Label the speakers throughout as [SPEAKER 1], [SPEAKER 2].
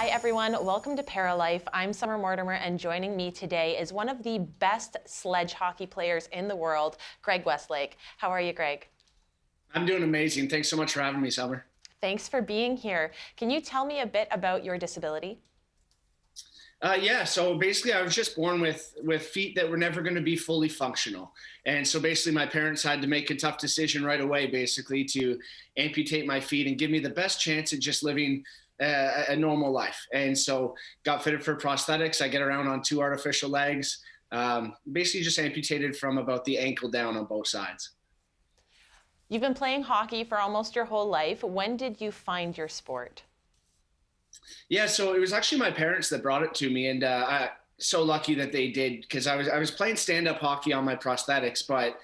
[SPEAKER 1] Hi everyone, welcome to Paralife. I'm Summer Mortimer and joining me today is one of the best sledge hockey players in the world, Greg Westlake. How are you, Greg?
[SPEAKER 2] I'm doing amazing. Thanks so much for having me, Summer.
[SPEAKER 1] Thanks for being here. Can you tell me a bit about your disability?
[SPEAKER 2] Yeah, so basically I was just born with feet that were never going to be fully functional. And so basically my parents had to make a tough decision right away, basically, to amputate my feet and give me the best chance at just living a normal life. And so got fitted for prosthetics. I get around on two artificial legs, basically just amputated from about the ankle down on both sides.
[SPEAKER 1] You've been playing hockey for almost your whole life. When did you find your sport?
[SPEAKER 2] Yeah, so it was actually my parents that brought it to me, and I so lucky that they did because I was playing stand up hockey on my prosthetics, but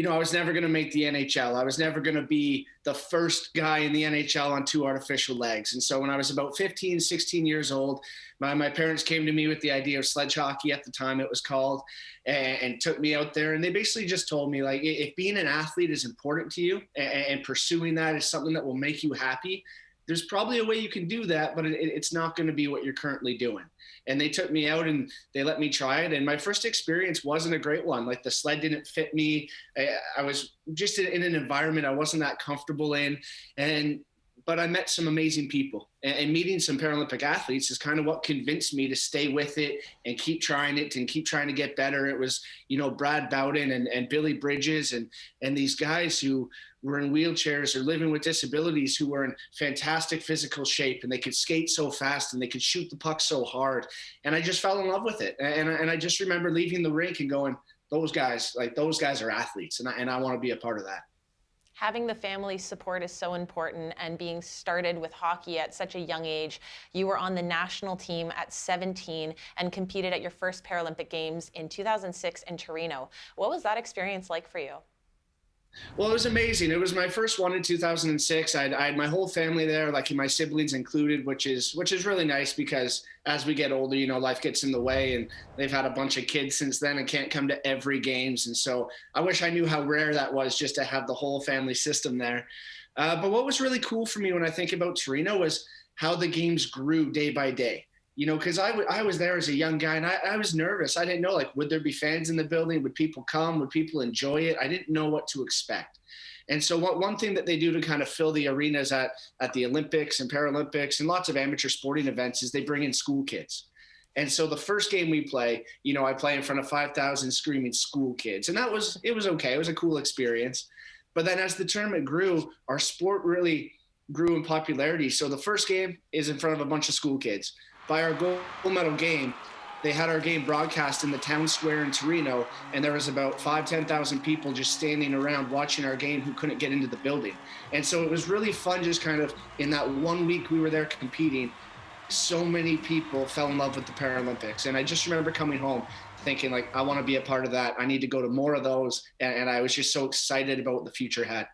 [SPEAKER 2] I was never going to make the NHL. I was never going to be the first guy in the NHL on two artificial legs. And so when I was about 15, 16 years old, my parents came to me with the idea of sledge hockey at the time it was called, and took me out there. And they basically just told me, like, if being an athlete is important to you and pursuing that is something that will make you happy, there's probably a way you can do that, but it's not going to be what you're currently doing. And they took me out and they let me try it. And my first experience wasn't a great one. Like, the sled didn't fit me. I was just in an environment I wasn't that comfortable in. But I met some amazing people, and meeting some Paralympic athletes is kind of what convinced me to stay with it and keep trying it and keep trying to get better. It was, Brad Bowden and Billy Bridges and these guys who were in wheelchairs or living with disabilities who were in fantastic physical shape, and they could skate so fast and they could shoot the puck so hard. And I just fell in love with it. And I just remember leaving the rink and going, those guys are athletes, and I want to be a part of that.
[SPEAKER 1] Having the family support is so important, and being started with hockey at such a young age. You were on the national team at 17 and competed at your first Paralympic Games in 2006 in Torino. What was that experience like for you?
[SPEAKER 2] Well, it was amazing. It was my first one in 2006. I had my whole family there, like my siblings included, which is really nice because as we get older, life gets in the way, and they've had a bunch of kids since then and can't come to every games. And so I wish I knew how rare that was, just to have the whole family system there. But what was really cool for me when I think about Torino was how the games grew day by day. Because I was there as a young guy, and I was nervous. I didn't know, like, would there be fans in the building? Would people come? Would people enjoy it? I didn't know what to expect. And so one thing that they do to kind of fill the arenas at the Olympics and Paralympics and lots of amateur sporting events is they bring in school kids. And so the first game we play, I play in front of 5,000 screaming school kids. And it was okay. It was a cool experience. But then as the tournament grew, our sport really grew in popularity. So the first game is in front of a bunch of school kids. By our gold medal game, they had our game broadcast in the town square in Torino, and there was about 10,000 people just standing around watching our game who couldn't get into the building. And so it was really fun, just kind of in that 1 week we were there competing, so many people fell in love with the Paralympics. And I just remember coming home thinking, like, I want to be a part of that. I need to go to more of those. And I was just so excited about what the future had.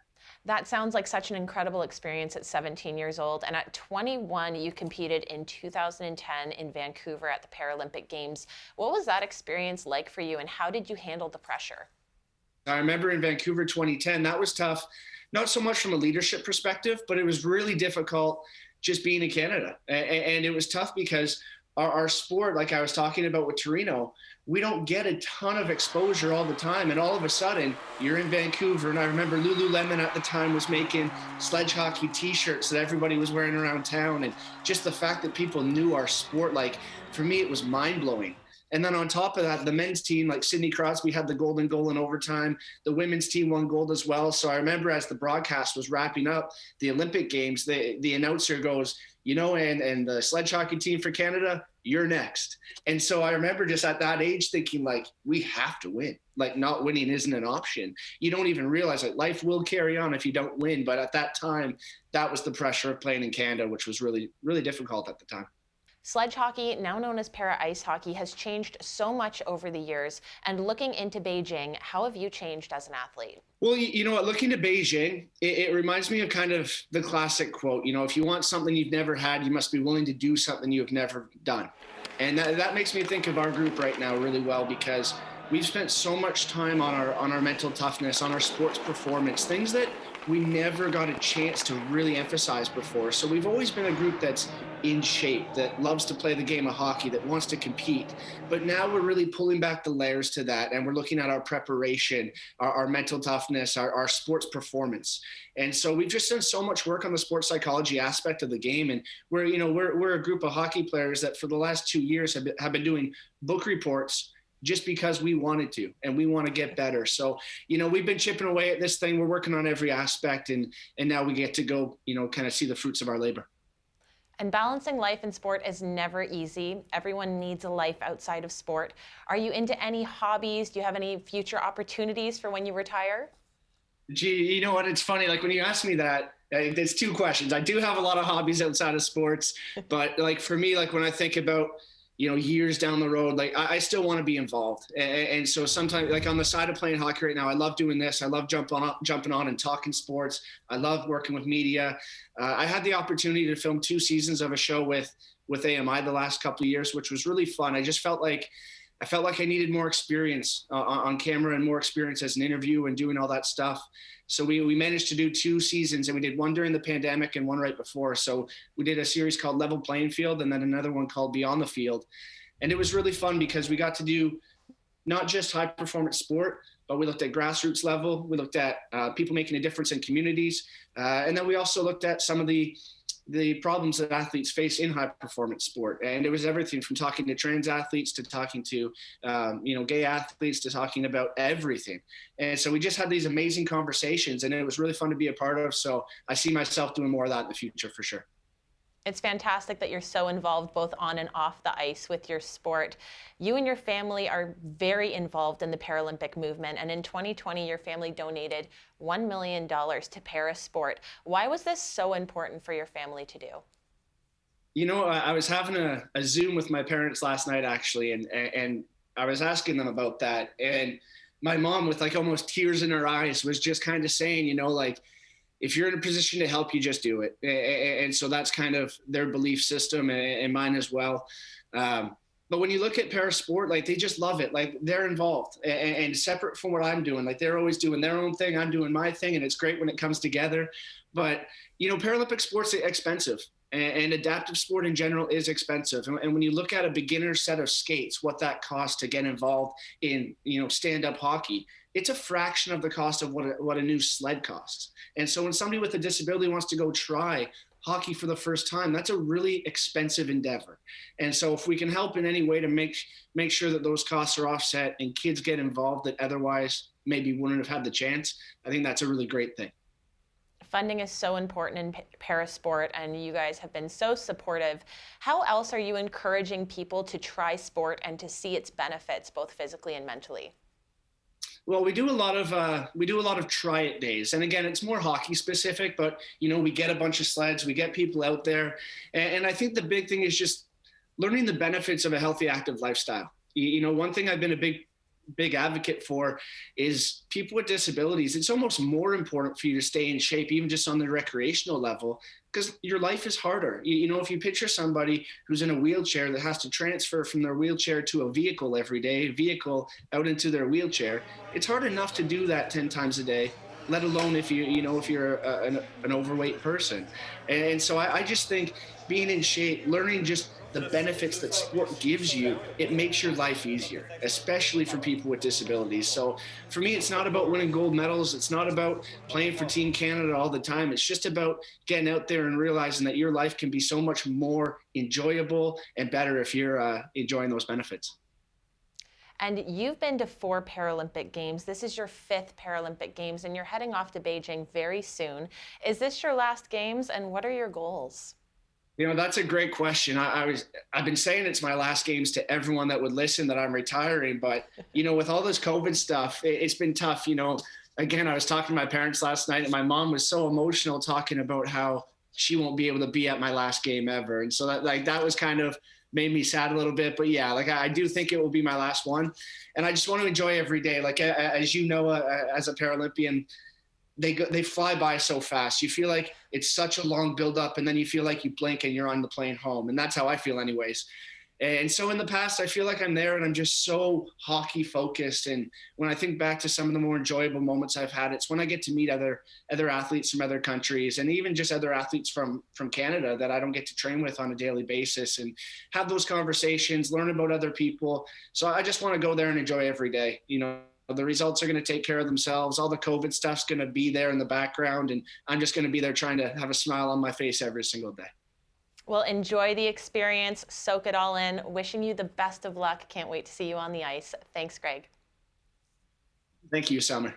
[SPEAKER 1] That sounds like such an incredible experience at 17 years old. And at 21, you competed in 2010 in Vancouver at the Paralympic Games. What was that experience like for you, and how did you handle the pressure?
[SPEAKER 2] I remember in Vancouver 2010, that was tough, not so much from a leadership perspective, but it was really difficult just being in Canada. And it was tough because our sport, like I was talking about with Torino, we don't get a ton of exposure all the time. And all of a sudden, you're in Vancouver. And I remember Lululemon at the time was making sledge hockey T-shirts that everybody was wearing around town. And just the fact that people knew our sport, like, for me, it was mind-blowing. And then on top of that, the men's team, like Sidney Crosby had the golden goal in overtime. The women's team won gold as well. So I remember as the broadcast was wrapping up the Olympic Games, the announcer goes, and the sledge hockey team for Canada, you're next. And so I remember just at that age thinking, like, we have to win. Like, not winning isn't an option. You don't even realize that life will carry on if you don't win. But at that time, that was the pressure of playing in Canada, which was really, really difficult at the time.
[SPEAKER 1] Sledge hockey, now known as para ice hockey, has changed so much over the years. And looking into Beijing, how have you changed as an athlete?
[SPEAKER 2] Well, you know what, looking to Beijing, it reminds me of kind of the classic quote, if you want something you've never had, you must be willing to do something you have never done. And that makes me think of our group right now really well, because we've spent so much time on our mental toughness, on our sports performance, things that we never got a chance to really emphasize before. So we've always been a group that's in shape, that loves to play the game of hockey, that wants to compete. But now we're really pulling back the layers to that, and we're looking at our preparation, our mental toughness, our sports performance. And so we've just done so much work on the sports psychology aspect of the game. And we're a group of hockey players that for the last 2 years have been doing book reports just because we wanted to and we want to get better. So, we've been chipping away at this thing. We're working on every aspect, and now we get to go, kind of see the fruits of our labor.
[SPEAKER 1] And balancing life and sport is never easy. Everyone needs a life outside of sport. Are you into any hobbies? Do you have any future opportunities for when you retire?
[SPEAKER 2] Gee, you know what? It's funny. Like when you ask me that, there's two questions. I do have a lot of hobbies outside of sports, but like for me, like when I think about years down the road, like I still want to be involved. And so sometimes like on the side of playing hockey right now, I love doing this. I love jumping on and talking sports. I love working with media. I had the opportunity to film 2 seasons of a show with AMI the last couple of years, which was really fun. I just felt like I needed more experience on camera and more experience as an interview and doing all that stuff. So we managed to do 2 seasons, and we did one during the pandemic and one right before. So we did a series called Level Playing Field and then another one called Beyond the Field. And it was really fun because we got to do not just high performance sport, but we looked at grassroots level. We looked at people making a difference in communities. And then we also looked at some of the problems that athletes face in high performance sport. And it was everything from talking to trans athletes to talking to, gay athletes to talking about everything. And so we just had these amazing conversations, and it was really fun to be a part of. So I see myself doing more of that in the future for sure.
[SPEAKER 1] It's fantastic that you're so involved both on and off the ice with your sport. You and your family are very involved in the Paralympic movement, and in 2020, your family donated $1 million to Parasport. Why was this so important for your family to do?
[SPEAKER 2] I was having a Zoom with my parents last night, actually, and I was asking them about that. And my mom, with like almost tears in her eyes, was just kind of saying, like, if you're in a position to help, you just do it. And so that's kind of their belief system and mine as well. But when you look at Parasport, like they just love it. Like they're involved and separate from what I'm doing. Like they're always doing their own thing. I'm doing my thing. And it's great when it comes together. But, Paralympic sports are expensive. And adaptive sport in general is expensive. And when you look at a beginner set of skates, what that costs to get involved in, stand-up hockey, it's a fraction of the cost of what a new sled costs. And so when somebody with a disability wants to go try hockey for the first time, that's a really expensive endeavor. And so if we can help in any way to make sure that those costs are offset and kids get involved that otherwise maybe wouldn't have had the chance, I think that's a really great thing.
[SPEAKER 1] Funding is so important in Parasport, and you guys have been so supportive. How else are you encouraging people to try sport and to see its benefits, both physically and mentally?
[SPEAKER 2] Well, we do a lot of try it days, and again, it's more hockey specific. But we get a bunch of sleds, we get people out there, and I think the big thing is just learning the benefits of a healthy, active lifestyle. One thing I've been a big advocate for is people with disabilities. It's almost more important for you to stay in shape, even just on the recreational level, because your life is harder. If you picture somebody who's in a wheelchair that has to transfer from their wheelchair to a vehicle every day, vehicle out into their wheelchair, it's hard enough to do that 10 times a day, let alone if you're an overweight person. And so I just think being in shape, learning just the benefits that sport gives you, it makes your life easier, especially for people with disabilities. So for me, it's not about winning gold medals. It's not about playing for Team Canada all the time. It's just about getting out there and realizing that your life can be so much more enjoyable and better if you're enjoying those benefits.
[SPEAKER 1] And you've been to 4 Paralympic Games. This is your 5th Paralympic Games, and you're heading off to Beijing very soon. Is this your last Games, and what are your goals?
[SPEAKER 2] That's a great question. I've been saying it's my last Games to everyone that would listen, that I'm retiring. But, with all this COVID stuff, it's been tough. Again, I was talking to my parents last night, and my mom was so emotional talking about how she won't be able to be at my last game ever. And so that was kind of made me sad a little bit. But yeah, I do think it will be my last one. And I just want to enjoy every day. As as a Paralympian, they fly by so fast. You feel like it's such a long build up, and then you feel like you blink and you're on the plane home. And that's how I feel anyways. And so in the past, I feel like I'm there and I'm just so hockey focused. And when I think back to some of the more enjoyable moments I've had, it's when I get to meet other athletes from other countries, and even just other athletes from Canada that I don't get to train with on a daily basis, and have those conversations, learn about other people. So I just want to go there and enjoy every day. You know, the results are going to take care of themselves. All the COVID stuff's going to be there in the background, and I'm just going to be there trying to have a smile on my face every single day.
[SPEAKER 1] Well, enjoy the experience, soak it all in. Wishing you the best of luck. Can't wait to see you on the ice. Thanks, Greg.
[SPEAKER 2] Thank you, Summer.